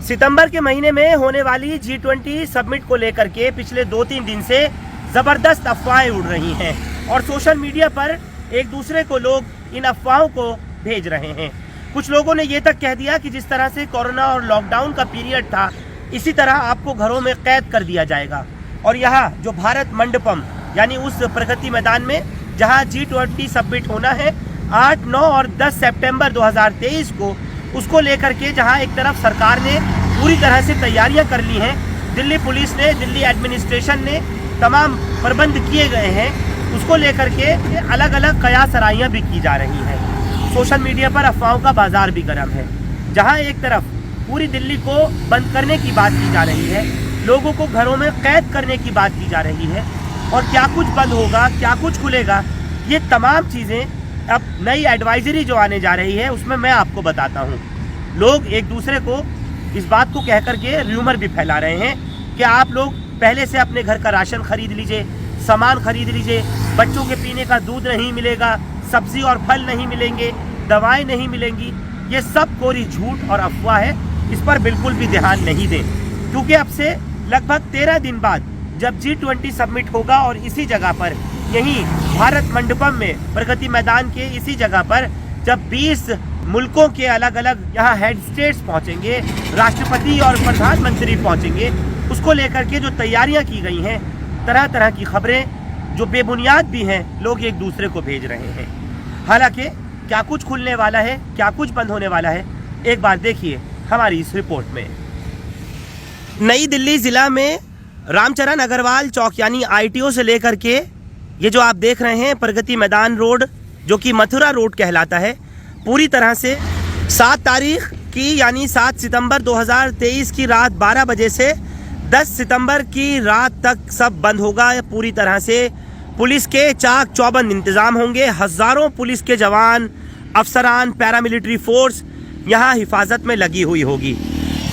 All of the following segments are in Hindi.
सितंबर के महीने में होने वाली G20 समिट को लेकर के पिछले 2-3 दिन से ज़बरदस्त अफवाहें उड़ रही हैं और सोशल मीडिया पर एक दूसरे को लोग इन अफवाहों को भेज रहे हैं। कुछ लोगों ने ये तक कह दिया कि जिस तरह से कोरोना और लॉकडाउन का पीरियड था, इसी तरह आपको घरों में कैद कर दिया जाएगा। और यहाँ जो भारत मंडपम यानी उस प्रगति मैदान में जहाँ G20 समिट होना है 8, 9 और 10 सितंबर 2023 को, उसको लेकर के जहाँ एक तरफ सरकार ने पूरी तरह से तैयारियां कर ली हैं, दिल्ली पुलिस ने, दिल्ली एडमिनिस्ट्रेशन ने तमाम प्रबंध किए गए हैं, उसको लेकर के अलग अलग कयासराइयाँ भी की जा रही हैं। सोशल मीडिया पर अफवाहों का बाजार भी गर्म है। जहाँ एक तरफ पूरी दिल्ली को बंद करने की बात की जा रही है, लोगों को घरों में कैद करने की बात की जा रही है, और क्या कुछ बंद होगा, क्या कुछ खुलेगा, ये तमाम चीज़ें अब नई एडवाइजरी जो आने जा रही है उसमें मैं आपको बताता हूँ। लोग एक दूसरे को इस बात को कह करके र्यूमर भी फैला रहे हैं कि आप लोग पहले से अपने घर का राशन खरीद लीजिए, सामान खरीद लीजिए, बच्चों के पीने का दूध नहीं मिलेगा, सब्जी और फल नहीं मिलेंगे, दवाएं नहीं मिलेंगी। ये सब कोरी झूठ और अफवाह है, इस पर बिल्कुल भी ध्यान नहीं दें, क्योंकि अब से लगभग 13 दिन बाद जब G20 समिट होगा और इसी जगह पर, यहीं भारत मंडपम में प्रगति मैदान के इसी जगह पर जब 20 मुल्कों के अलग अलग यहाँ हेड स्टेट्स पहुँचेंगे, राष्ट्रपति और प्रधानमंत्री पहुँचेंगे, उसको लेकर के जो तैयारियाँ की गई हैं, तरह तरह की खबरें जो बेबुनियाद भी हैं, लोग एक दूसरे को भेज रहे हैं। हालांकि क्या कुछ खुलने वाला है, क्या कुछ बंद होने वाला है, एक बार देखिए हमारी इस रिपोर्ट में। नई दिल्ली ज़िला में रामचरण अग्रवाल चौक यानी ITO से लेकर के ये जो आप देख रहे हैं प्रगति मैदान रोड, जो कि मथुरा रोड कहलाता है, पूरी तरह से 7 तारीख की यानी 7 सितंबर 2023 की रात 12 बजे से 10 सितंबर की रात तक सब बंद होगा। पूरी तरह से पुलिस के चाक चौबंद इंतज़ाम होंगे। हज़ारों पुलिस के जवान, अफसरान, पैरामिलिट्री फोर्स यहाँ हिफाजत में लगी हुई होगी,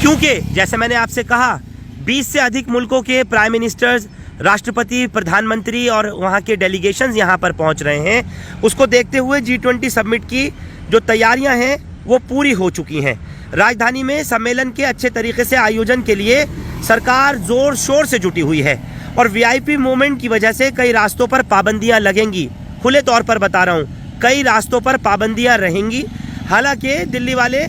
क्योंकि जैसे मैंने आपसे कहा 20 से अधिक मुल्कों के प्राइम मिनिस्टर्स, राष्ट्रपति, प्रधानमंत्री और वहाँ के डेलीगेशंस यहाँ पर पहुँच रहे हैं। उसको देखते हुए G20 समिट की जो तैयारियाँ हैं वो पूरी हो चुकी हैं। राजधानी में सम्मेलन के अच्छे तरीके से आयोजन के लिए सरकार जोर शोर से जुटी हुई है और VIP मूवमेंट की वजह से कई रास्तों पर पाबंदियाँ लगेंगी। खुले तौर पर बता रहा हूँ, कई रास्तों पर पाबंदियाँ रहेंगी। हालांकि दिल्ली वाले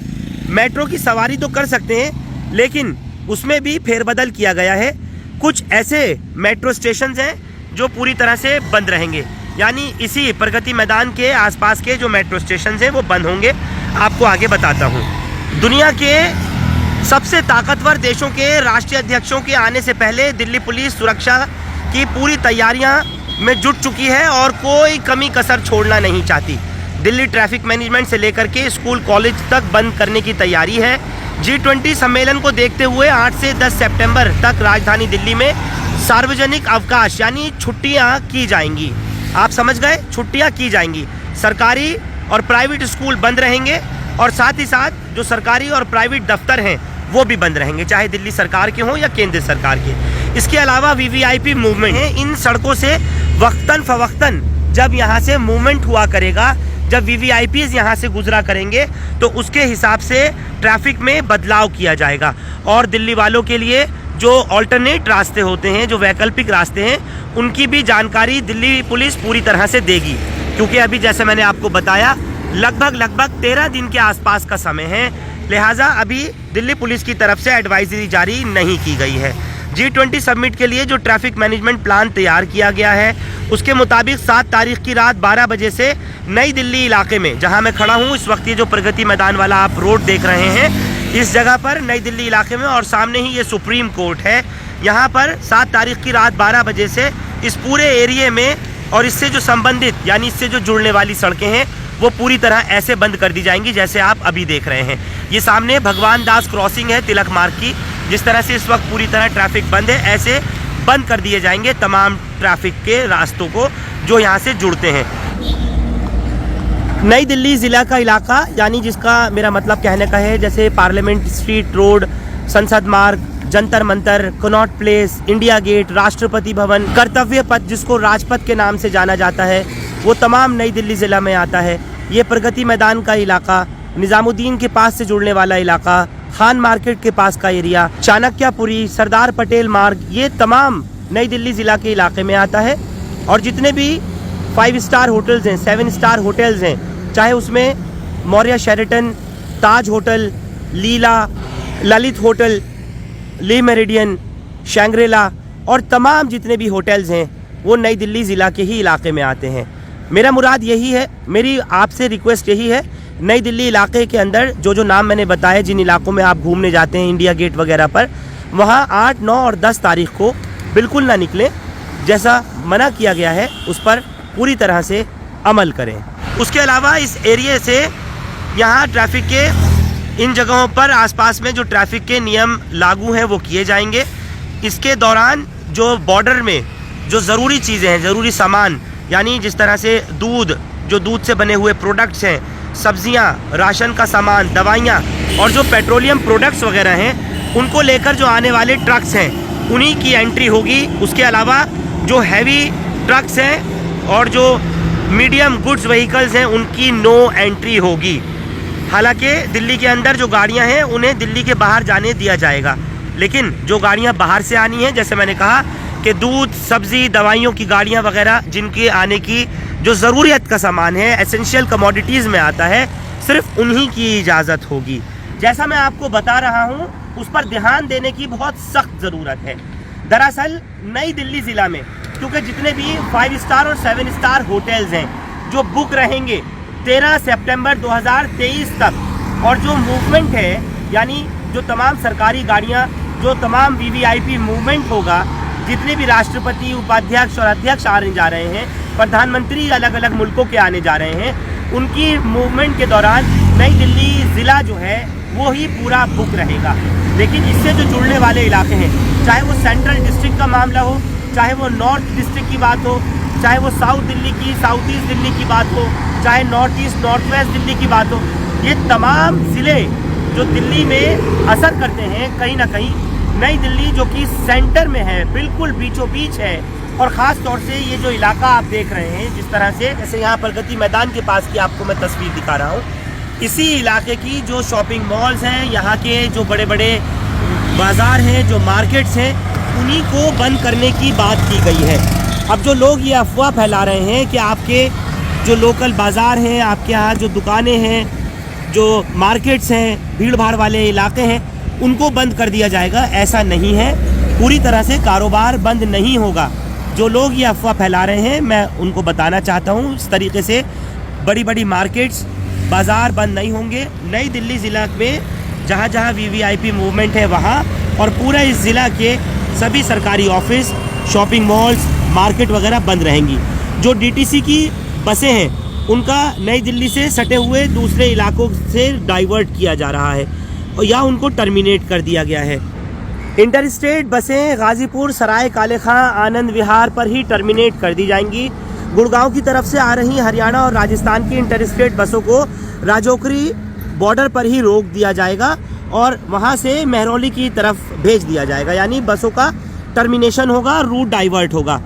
मेट्रो की सवारी तो कर सकते हैं, लेकिन उसमें भी फेरबदल किया गया है। कुछ ऐसे मेट्रो स्टेशन हैं जो पूरी तरह से बंद रहेंगे, यानी इसी प्रगति मैदान के आसपास के जो मेट्रो स्टेशन हैं वो बंद होंगे। आपको आगे बताता हूँ। दुनिया के सबसे ताकतवर देशों के राष्ट्रीय अध्यक्षों के आने से पहले दिल्ली पुलिस सुरक्षा की पूरी तैयारियां में जुट चुकी है और कोई कमी कसर छोड़ना नहीं चाहती। दिल्ली ट्रैफिक मैनेजमेंट से लेकर के स्कूल कॉलेज तक बंद करने की तैयारी है। G20 सम्मेलन को देखते हुए 8 से 10 सितंबर तक राजधानी दिल्ली में सार्वजनिक अवकाश यानी छुट्टियां की जाएंगी। आप समझ गए, छुट्टियां की जाएंगी। सरकारी और प्राइवेट स्कूल बंद रहेंगे और साथ ही साथ जो सरकारी और प्राइवेट दफ्तर हैं वो भी बंद रहेंगे, चाहे दिल्ली सरकार के हों या केंद्र सरकार के। इसके अलावा VVIP मूवमेंट है, इन सड़कों से वक्तन फवक्तन जब यहाँ से मूवमेंट हुआ करेगा, जब VVIPs यहाँ से गुजरा करेंगे तो उसके हिसाब से ट्रैफिक में बदलाव किया जाएगा। और दिल्ली वालों के लिए जो ऑल्टरनेट रास्ते होते हैं, जो वैकल्पिक रास्ते हैं, उनकी भी जानकारी दिल्ली पुलिस पूरी तरह से देगी, क्योंकि अभी जैसे मैंने आपको बताया लगभग 13 दिन के आसपास का समय है, लिहाजा अभी दिल्ली पुलिस की तरफ से एडवाइजरी जारी नहीं की गई है। G20 समिट के लिए जो ट्रैफिक मैनेजमेंट प्लान तैयार किया गया है उसके मुताबिक 7 तारीख की रात 12 बजे से नई दिल्ली इलाके में, जहां मैं खड़ा हूं इस वक्त, ये जो प्रगति मैदान वाला आप रोड देख रहे हैं, इस जगह पर नई दिल्ली इलाके में, और सामने ही ये सुप्रीम कोर्ट है, यहाँ पर 7 तारीख की रात 12 बजे से इस पूरे एरिए में और इससे जो संबंधित यानी इससे जो जुड़ने वाली सड़कें हैं वो पूरी तरह ऐसे बंद कर दी जाएंगी जैसे आप अभी देख रहे हैं। ये सामने भगवान दास क्रॉसिंग है तिलक मार्ग की, जिस तरह से इस वक्त पूरी तरह ट्रैफिक बंद है, ऐसे बंद कर दिए जाएंगे तमाम ट्रैफिक के रास्तों को जो यहाँ से जुड़ते हैं। नई दिल्ली ज़िला का इलाका, यानी जिसका मेरा मतलब कहने का है जैसे parliament street road, Sansad Marg, Jantar Mantar, Connaught Place, India Gate, Rashtrapati Bhavan, कर्तव्य पथ जिसको राजपथ के नाम से जाना जाता है, वो तमाम नई दिल्ली ज़िला में आता है। ये प्रगति मैदान का इलाका, निज़ामुद्दीन के पास से जुड़ने वाला इलाका, खान मार्केट के पास का एरिया, चाणक्यपुरी, सरदार पटेल मार्ग, ये तमाम नई दिल्ली ज़िला के इलाके में आता है। और जितने भी 5 स्टार होटल्स हैं, 7 स्टार होटल्स हैं, चाहे उसमें मौर्य शेरेटन, ताज होटल, लीला, ललित होटल, ले मेरिडियन, शैंग्रीला और तमाम जितने भी होटल्स हैं वो नई दिल्ली ज़िला के ही इलाके में आते हैं। मेरा मुराद यही है, मेरी आपसे रिक्वेस्ट यही है, नई दिल्ली इलाके के अंदर जो नाम मैंने बताए, जिन इलाकों में आप घूमने जाते हैं इंडिया गेट वगैरह पर, वहाँ 8, 9 और 10 तारीख को बिल्कुल ना निकलें। जैसा मना किया गया है उस पर पूरी तरह से अमल करें। उसके अलावा इस एरिया से यहाँ ट्रैफिक के इन जगहों पर आसपास में जो ट्रैफिक के नियम लागू हैं वो किए जाएंगे। इसके दौरान जो बॉर्डर में जो ज़रूरी चीज़ें हैं, ज़रूरी सामान, यानी जिस तरह से दूध, जो दूध से बने हुए प्रोडक्ट्स हैं, सब्जियां, राशन का सामान, दवाइयां और जो पेट्रोलियम प्रोडक्ट्स वगैरह हैं, उनको लेकर जो आने वाले ट्रक्स हैं उन्हीं की एंट्री होगी। उसके अलावा जो हैवी ट्रक्स हैं और जो मीडियम गुड्स व्हीकल्स हैं उनकी नो एंट्री होगी। हालांकि दिल्ली के अंदर जो गाड़ियां हैं उन्हें दिल्ली के बाहर जाने दिया जाएगा, लेकिन जो गाड़ियां बाहर से आनी हैं, जैसे मैंने कहा कि दूध, सब्जी, दवाइयों की गाड़ियां वगैरह, जिनके आने की जो ज़रूरियत का सामान है, एसेंशियल कमोडिटीज़ में आता है, सिर्फ उन्हीं की इजाज़त होगी। जैसा मैं आपको बता रहा हूँ उस पर ध्यान देने की बहुत सख्त ज़रूरत है। दरअसल नई दिल्ली ज़िला में क्योंकि जितने भी 5 स्टार और 7 स्टार होटल्स हैं जो बुक रहेंगे 13 सितंबर 2023 तक, और जो मूवमेंट है यानी जो तमाम सरकारी गाड़ियाँ, जो तमाम VVIP मूवमेंट होगा, जितने भी राष्ट्रपति, उपाध्यक्ष और अध्यक्ष आने जा रहे हैं, प्रधानमंत्री अलग अलग मुल्कों के आने जा रहे हैं, उनकी मूवमेंट के दौरान नई दिल्ली ज़िला जो है वो ही पूरा बुक रहेगा। लेकिन इससे जो जुड़ने वाले इलाके हैं, चाहे वो सेंट्रल डिस्ट्रिक्ट का मामला हो, चाहे वो नॉर्थ डिस्ट्रिक्ट की बात हो, चाहे वो साउथ दिल्ली की, साउथ ईस्ट दिल्ली की बात हो, चाहे north east, north west Delhi की बात हो, ये तमाम ज़िले जो दिल्ली में असर करते हैं, कहीं ना कहीं नई दिल्ली जो कि सेंटर में है, बिल्कुल बीचों बीच है। और ख़ास तौर से ये जो इलाका आप देख रहे हैं जिस तरह से, जैसे यहाँ प्रगति मैदान के पास की आपको मैं तस्वीर दिखा रहा हूँ, इसी इलाके की जो शॉपिंग मॉल्स हैं, यहाँ के जो बड़े बड़े बाज़ार हैं, जो मार्केट्स हैं, उन्हीं को बंद करने की बात की गई है। अब जो लोग ये अफवाह फैला रहे हैं कि आपके जो लोकल बाज़ार हैं, आपके यहाँ जो दुकानें हैं, जो मार्केट्स हैं, भीड़ भाड़ वाले इलाके हैं, उनको बंद कर दिया जाएगा, ऐसा नहीं है। पूरी तरह से कारोबार बंद नहीं होगा। जो लोग ये अफवाह फैला रहे हैं, मैं उनको बताना चाहता हूँ, इस तरीके से बड़ी बड़ी मार्केट्स, बाज़ार बंद नहीं होंगे। नई दिल्ली ज़िला में जहाँ जहाँ VVIP मूवमेंट है वहाँ, और पूरा इस ज़िला के सभी सरकारी ऑफिस, शॉपिंग मॉल्स, मार्केट वगैरह बंद रहेंगी। जो DTC की बसें हैं उनका नई दिल्ली से सटे हुए दूसरे इलाकों से डाइवर्ट किया जा रहा है और या उनको टर्मिनेट कर दिया गया है। इंटर स्टेट बसें गाज़ीपुर, सराय काले खां, आनंद विहार पर ही टर्मिनेट कर दी जाएंगी। गुड़गांव की तरफ से आ रही हरियाणा और राजस्थान की इंटर स्टेट बसों को राजौरी बॉर्डर पर ही रोक दिया जाएगा और वहां से महरौली की तरफ भेज दिया जाएगा, यानी बसों का टर्मिनेशन होगा, रूट डाइवर्ट होगा।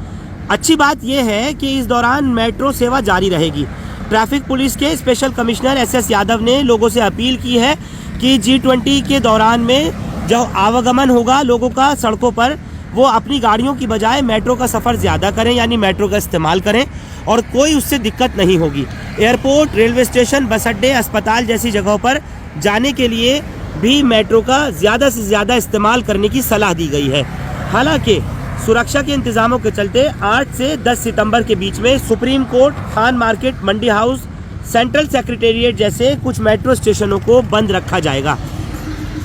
अच्छी बात यह है कि इस दौरान मेट्रो सेवा जारी रहेगी। ट्रैफिक पुलिस के स्पेशल कमिश्नर SS यादव ने लोगों से अपील की है कि G20 के दौरान में जो आवागमन होगा लोगों का सड़कों पर, वो अपनी गाड़ियों की बजाय मेट्रो का सफ़र ज़्यादा करें, यानी मेट्रो का इस्तेमाल करें, और कोई उससे दिक्कत नहीं होगी। एयरपोर्ट, रेलवे स्टेशन, बस अड्डे, अस्पताल जैसी जगहों पर जाने के लिए भी मेट्रो का ज़्यादा से ज़्यादा इस्तेमाल करने की सलाह दी गई है। हालांकि सुरक्षा के इंतज़ामों के चलते 8 से 10 सितंबर के बीच में सुप्रीम कोर्ट, खान मार्केट, मंडी हाउस, सेंट्रल सेक्रेटेरिएट जैसे कुछ मेट्रो स्टेशनों को बंद रखा जाएगा,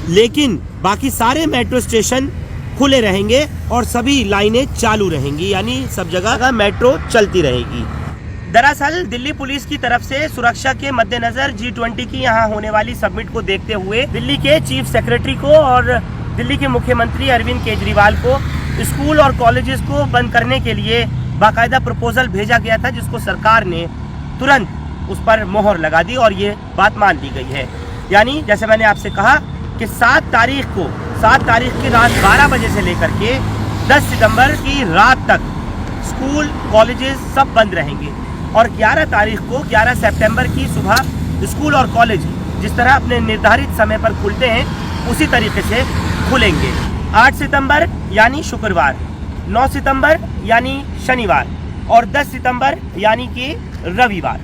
लेकिन बाकी सारे मेट्रो स्टेशन खुले रहेंगे और सभी लाइनें चालू रहेंगी, यानी सब जगह मेट्रो चलती रहेगी। दरअसल दिल्ली पुलिस की तरफ से सुरक्षा के मद्देनजर G20 की यहाँ होने वाली समिट को देखते हुए दिल्ली के चीफ सेक्रेटरी को और दिल्ली के मुख्यमंत्री अरविंद केजरीवाल को स्कूल और कॉलेजेस को बंद करने के लिए बाकायदा प्रपोजल भेजा गया था, जिसको सरकार ने तुरंत उस पर मोहर लगा दी और ये बात मान ली गई है। यानी जैसे मैंने आपसे कहा कि 7 तारीख की रात 12 बजे से लेकर के 10 सितंबर की रात तक स्कूल, कॉलेजेस सब बंद रहेंगे और 11 सितंबर की सुबह स्कूल और कॉलेज जिस तरह अपने निर्धारित समय पर खुलते हैं उसी तरीके से खुलेंगे। 8 सितंबर यानी शुक्रवार, 9 सितंबर यानी शनिवार और 10 सितंबर यानी कि रविवार।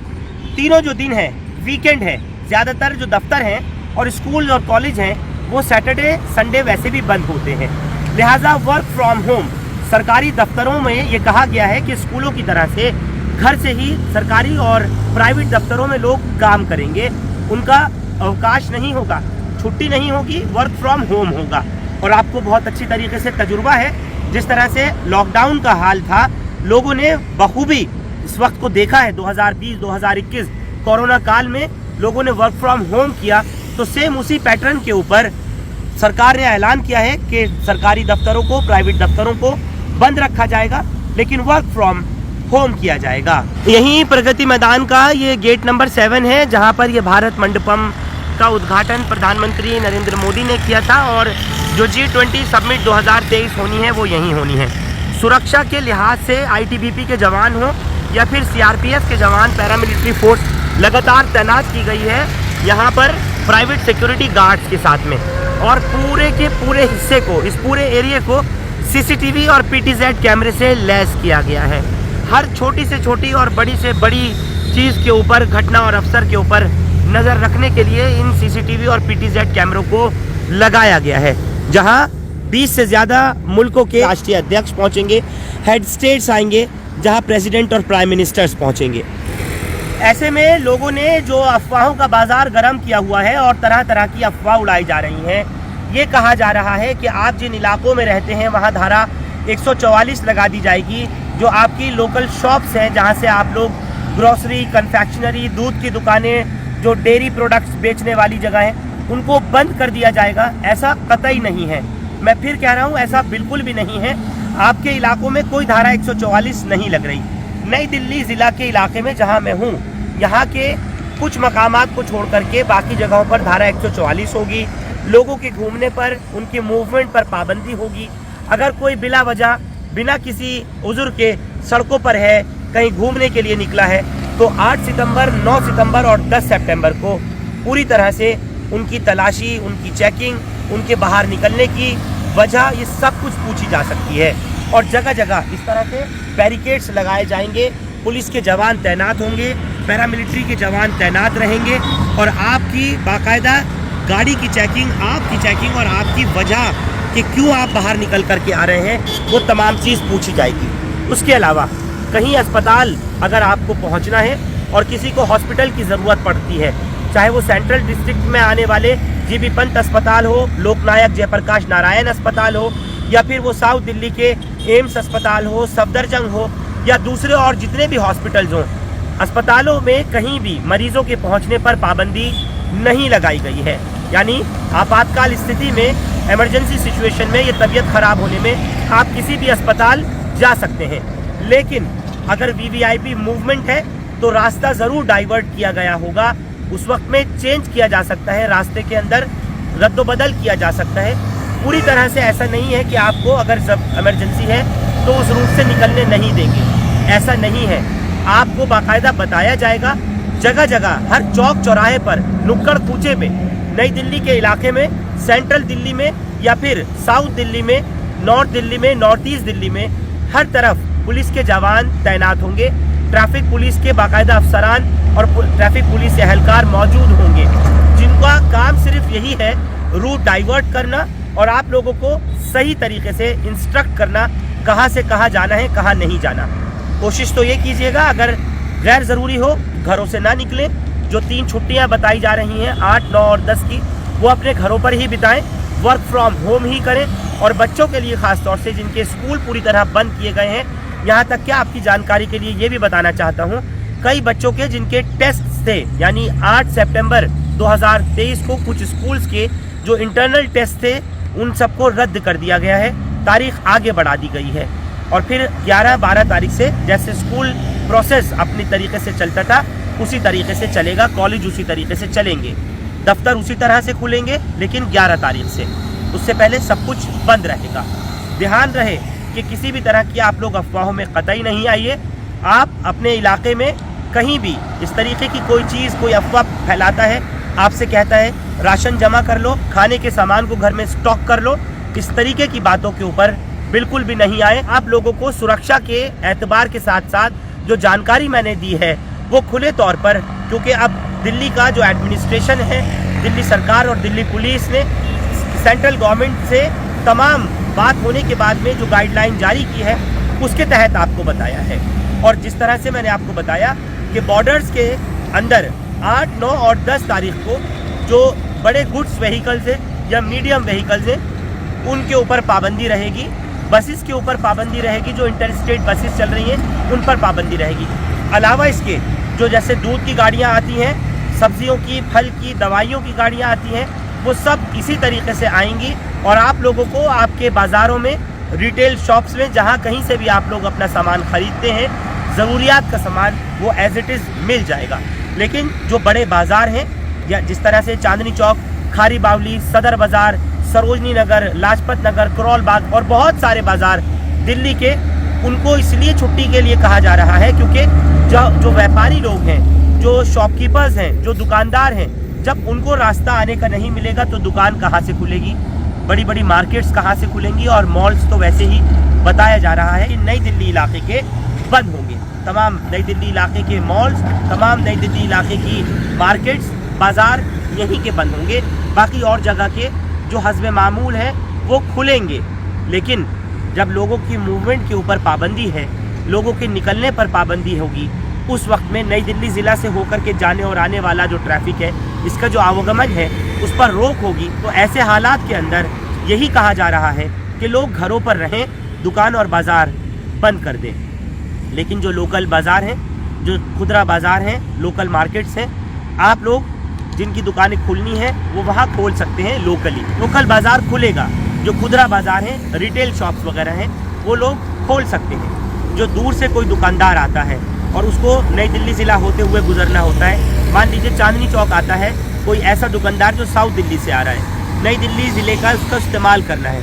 तीनों जो दिन हैं वीकेंड है। ज़्यादातर जो दफ्तर हैं और स्कूल और कॉलेज हैं वो सैटरडे संडे वैसे भी बंद होते हैं। लिहाजा वर्क फ्रॉम होम सरकारी दफ्तरों में ये कहा गया है कि स्कूलों की तरह से घर से ही सरकारी और प्राइवेट दफ्तरों में लोग काम करेंगे। उनका अवकाश नहीं होगा, छुट्टी नहीं होगी, वर्क फ्रॉम होम होगा। और आपको बहुत अच्छी तरीके से तजुर्बा है, जिस तरह से लॉकडाउन का हाल था लोगों ने बखूबी इस वक्त को देखा है। 2020-2021 कोरोना काल में लोगों ने वर्क फ्रॉम होम किया, तो सेम उसी पैटर्न के ऊपर सरकार ने ऐलान किया है कि सरकारी दफ्तरों को, प्राइवेट दफ्तरों को बंद रखा जाएगा, लेकिन वर्क फ्रॉम होम किया जाएगा। यहीं प्रगति मैदान का ये गेट नंबर 7 है, जहां पर ये भारत मंडपम का उद्घाटन प्रधानमंत्री नरेंद्र मोदी ने किया था और जो G20 समिट 2023 होनी है वो यहीं होनी है। सुरक्षा के लिहाज से ITBP के जवान हो या फिर CRPF के जवान, पैरामिलिट्री फोर्स लगातार तैनात की गई है यहाँ पर प्राइवेट सिक्योरिटी गार्ड्स के साथ में। और पूरे के पूरे हिस्से को, इस पूरे एरिया को CCTV और PTZ कैमरे से लैस किया गया है। हर छोटी से छोटी और बड़ी से बड़ी चीज़ के ऊपर, घटना और अफसर के ऊपर नज़र रखने के लिए इन CCTV और PTZ कैमरों को लगाया गया है। जहां 20 से ज़्यादा मुल्कों के राष्ट्रीय अध्यक्ष पहुंचेंगे, हेड स्टेट्स आएंगे, जहां प्रेसिडेंट और प्राइम मिनिस्टर्स पहुंचेंगे। ऐसे में लोगों ने जो अफवाहों का बाजार गर्म किया हुआ है और तरह तरह की अफवाह उड़ाई जा रही हैं। ये कहा जा रहा है कि आप जिन इलाकों में रहते हैं वहाँ धारा 144 लगा दी जाएगी। जो आपकी लोकल शॉप्स हैं, जहाँ से आप लोग ग्रोसरी, कन्फेक्शनरी, दूध की दुकानें, जो डेयरी प्रोडक्ट्स बेचने वाली जगह हैं, उनको बंद कर दिया जाएगा। ऐसा कतई नहीं है। मैं फिर कह रहा हूँ, ऐसा बिल्कुल भी नहीं है। आपके इलाकों में कोई धारा 144 नहीं लग रही। नई दिल्ली ज़िला के इलाके में जहाँ मैं हूँ, यहाँ के कुछ मकामात को छोड़ करके बाकी जगहों पर धारा 144 होगी। लोगों के घूमने पर, उनके मूवमेंट पर पाबंदी होगी। अगर कोई बिला वजह, बिना किसी उज़्र के सड़कों पर है, कहीं घूमने के लिए निकला है, तो 8 सितंबर, 9 सितंबर और 10 सितंबर को पूरी तरह से उनकी तलाशी, उनकी चेकिंग, उनके बाहर निकलने की वजह, ये सब कुछ पूछी जा सकती है। और जगह जगह इस तरह से बैरिकेड्स लगाए जाएंगे, पुलिस के जवान तैनात होंगे, पैरामिलिट्री के जवान तैनात रहेंगे और आपकी बाकायदा गाड़ी की चेकिंग, आपकी चेकिंग और आपकी वजह कि क्यों आप बाहर निकल करके आ रहे हैं, वो तमाम चीज़ पूछी जाएगी। उसके अलावा कहीं अस्पताल अगर आपको पहुंचना है और किसी को हॉस्पिटल की ज़रूरत पड़ती है, चाहे वो सेंट्रल डिस्ट्रिक्ट में आने वाले GB पंत अस्पताल हो, लोकनायक जयप्रकाश नारायण अस्पताल हो, या फिर वो साउथ दिल्ली के एम्स अस्पताल हो, सफदरजंग हो, या दूसरे और जितने भी हॉस्पिटल्स हों, अस्पतालों में कहीं भी मरीजों के पहुंचने पर पाबंदी नहीं लगाई गई है। यानी आपातकाल स्थिति में, इमरजेंसी सिचुएशन में, ये तबीयत खराब होने में आप किसी भी अस्पताल जा सकते हैं। लेकिन अगर VVIP मूवमेंट है तो रास्ता ज़रूर डाइवर्ट किया गया होगा। उस वक्त में चेंज किया जा सकता है, रास्ते के अंदर रद्दोबदल किया जा सकता है। पूरी तरह से ऐसा नहीं है कि आपको अगर इमरजेंसी है तो उस रूट से निकलने नहीं देंगे, ऐसा नहीं है। आपको बाकायदा बताया जाएगा जगह जगह, हर चौक चौराहे पर, नुक्कड़ कूचे पे, नई दिल्ली के इलाके में, सेंट्रल दिल्ली में या फिर साउथ दिल्ली में, नॉर्थ दिल्ली में, नॉर्थ ईस्ट दिल्ली में, हर तरफ पुलिस के जवान तैनात होंगे। ट्रैफिक पुलिस के बाकायदा अफसरान और ट्रैफिक पुलिस एहलकार मौजूद होंगे, जिनका काम सिर्फ यही है रूट डाइवर्ट करना और आप लोगों को सही तरीके से इंस्ट्रक्ट करना, कहाँ से कहाँ जाना है, कहाँ नहीं जाना। कोशिश तो ये कीजिएगा, अगर गैर ज़रूरी हो घरों से ना निकलें। जो 3 छुट्टियाँ बताई जा रही हैं 8, 9 और 10 की, वो अपने घरों पर ही बिताएं, वर्क फ्रॉम होम ही करें। और बच्चों के लिए ख़ास तौर से जिनके स्कूल पूरी तरह बंद किए गए हैं, यहाँ तक कि आपकी जानकारी के लिए ये भी बताना चाहता हूँ, कई बच्चों के जिनके टेस्ट थे, यानी 8 सितंबर 2023 को कुछ स्कूल्स के जो इंटरनल टेस्ट थे उन सबको रद्द कर दिया गया है, तारीख आगे बढ़ा दी गई है। और फिर 11-12 तारीख से जैसे स्कूल प्रोसेस अपनी तरीके से चलता था उसी तरीके से चलेगा, कॉलेज उसी तरीके से चलेंगे, दफ्तर उसी तरह से खुलेंगे, लेकिन 11 तारीख से, उससे पहले सब कुछ बंद रहेगा। ध्यान रहे कि किसी भी तरह की आप लोग अफवाहों में कतई नहीं आइए। आप अपने इलाके में कहीं भी इस तरीके की कोई चीज़, कोई अफवाह फैलाता है, आपसे कहता है राशन जमा कर लो, खाने के सामान को घर में स्टॉक कर लो, इस तरीके की बातों के ऊपर बिल्कुल भी नहीं आए। आप लोगों को सुरक्षा के एतबार के साथ साथ जो जानकारी मैंने दी है वो खुले तौर पर, क्योंकि अब दिल्ली का जो एडमिनिस्ट्रेशन है, दिल्ली सरकार और दिल्ली पुलिस ने सेंट्रल गवर्नमेंट से तमाम बात होने के बाद में जो गाइडलाइन जारी की है उसके तहत आपको बताया है। और जिस तरह से मैंने आपको बताया कि बॉर्डर्स के अंदर 8, 9 और 10 तारीख को जो बड़े गुड्स व्हीकल्स हैं या मीडियम व्हीकल्स हैं उनके ऊपर पाबंदी रहेगी, बसेस के ऊपर पाबंदी रहेगी, जो इंटर स्टेट बसेस चल रही हैं उन पर पाबंदी रहेगी। अलावा इसके जो जैसे दूध की गाड़ियाँ आती हैं, सब्जियों की, फल की, दवाइयों की गाड़ियाँ आती हैं, वो सब इसी तरीके से आएंगी और आप लोगों को आपके बाज़ारों में, रिटेल शॉप्स में, जहाँ कहीं से भी आप लोग अपना सामान खरीदते हैं, ज़रूरियात का सामान वो एज इट इज़ मिल जाएगा। लेकिन जो बड़े बाज़ार हैं या जिस तरह से चांदनी चौक, खारी बावली, सदर बाज़ार, सरोजनी नगर, लाजपत नगर, करोल बाग और बहुत सारे बाज़ार दिल्ली के, उनको इसलिए छुट्टी के लिए कहा जा रहा है क्योंकि जो व्यापारी लोग हैं, जो शॉपकीपर्स हैं, जो दुकानदार हैं, जब उनको रास्ता आने का नहीं मिलेगा तो दुकान कहाँ से खुलेगी, बड़ी बड़ी मार्केट्स कहाँ से खुलेंगी, और मॉल्स तो वैसे ही बताया जा रहा है कि नई दिल्ली इलाके के बंद होंगे। तमाम नई दिल्ली इलाके के मॉल्स, तमाम नई दिल्ली इलाके की मार्केट्स, बाज़ार यहीं के बंद होंगे। बाकी और जगह के जो हस्बे मामूल है वो खुलेंगे। लेकिन जब लोगों की मूवमेंट के ऊपर पाबंदी है, लोगों के निकलने पर पाबंदी होगी, उस वक्त में नई दिल्ली ज़िला से होकर के जाने और आने वाला जो ट्रैफिक है, इसका जो आवागमन है उस पर रोक होगी। तो ऐसे हालात के अंदर यही कहा जा रहा है कि लोग घरों पर रहें, दुकान और बाज़ार बंद कर दें। लेकिन जो लोकल बाज़ार हैं, जो खुदरा बाज़ार हैं, लोकल मार्केट्स हैं, आप लोग जिनकी दुकानें खुलनी हैं वो वहाँ खोल सकते हैं। लोकल बाज़ार खुलेगा। जो खुदरा बाज़ार हैं, रिटेल शॉप्स वगैरह हैं, वो लोग खोल सकते हैं। जो दूर से कोई दुकानदार आता है और उसको नई दिल्ली ज़िला होते हुए गुजरना होता है, मान लीजिए चांदनी चौक आता है कोई ऐसा दुकानदार जो साउथ दिल्ली से आ रहा है, नई दिल्ली ज़िले का उसका इस्तेमाल करना है,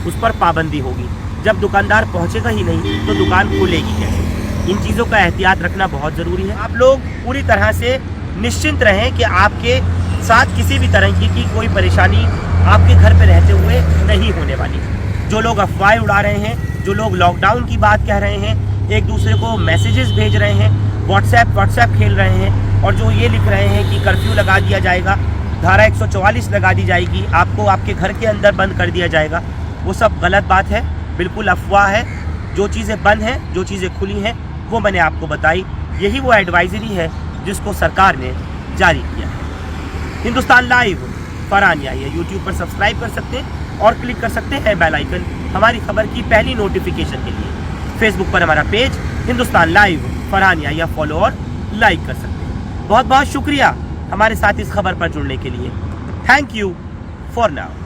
उस पर पाबंदी होगी। जब दुकानदार पहुँचेगा ही नहीं तो दुकान खुलेगी कैसे? इन चीज़ों का एहतियात रखना बहुत ज़रूरी है। आप लोग पूरी तरह से निश्चिंत रहें कि आपके साथ किसी भी तरह की कोई परेशानी आपके घर पे रहते हुए नहीं होने वाली। जो लोग अफवाहें उड़ा रहे हैं, जो लोग लॉकडाउन की बात कह रहे हैं, एक दूसरे को मैसेजेस भेज रहे हैं, व्हाट्सएप खेल रहे हैं, और जो ये लिख रहे हैं कि कर्फ्यू लगा दिया जाएगा, धारा 144 लगा दी जाएगी, आपको आपके घर के अंदर बंद कर दिया जाएगा, वो सब गलत बात है, बिल्कुल अफवाह है। जो चीज़ें बंद हैं, जो चीज़ें खुली हैं, वो मैंने आपको बताई। यही वो एडवाइजरी है जिसको सरकार ने जारी किया है। हिंदुस्तान लाइव फरहान याहिया यूट्यूब पर सब्सक्राइब कर सकते हैं और क्लिक कर सकते हैं बेल आइकन हमारी खबर की पहली नोटिफिकेशन के लिए। फेसबुक पर हमारा page Hindustan live Farhan Yahiya follow और लाइक कर सकते हैं। बहुत बहुत शुक्रिया हमारे साथ इस खबर पर जुड़ने के लिए। Thank you for now.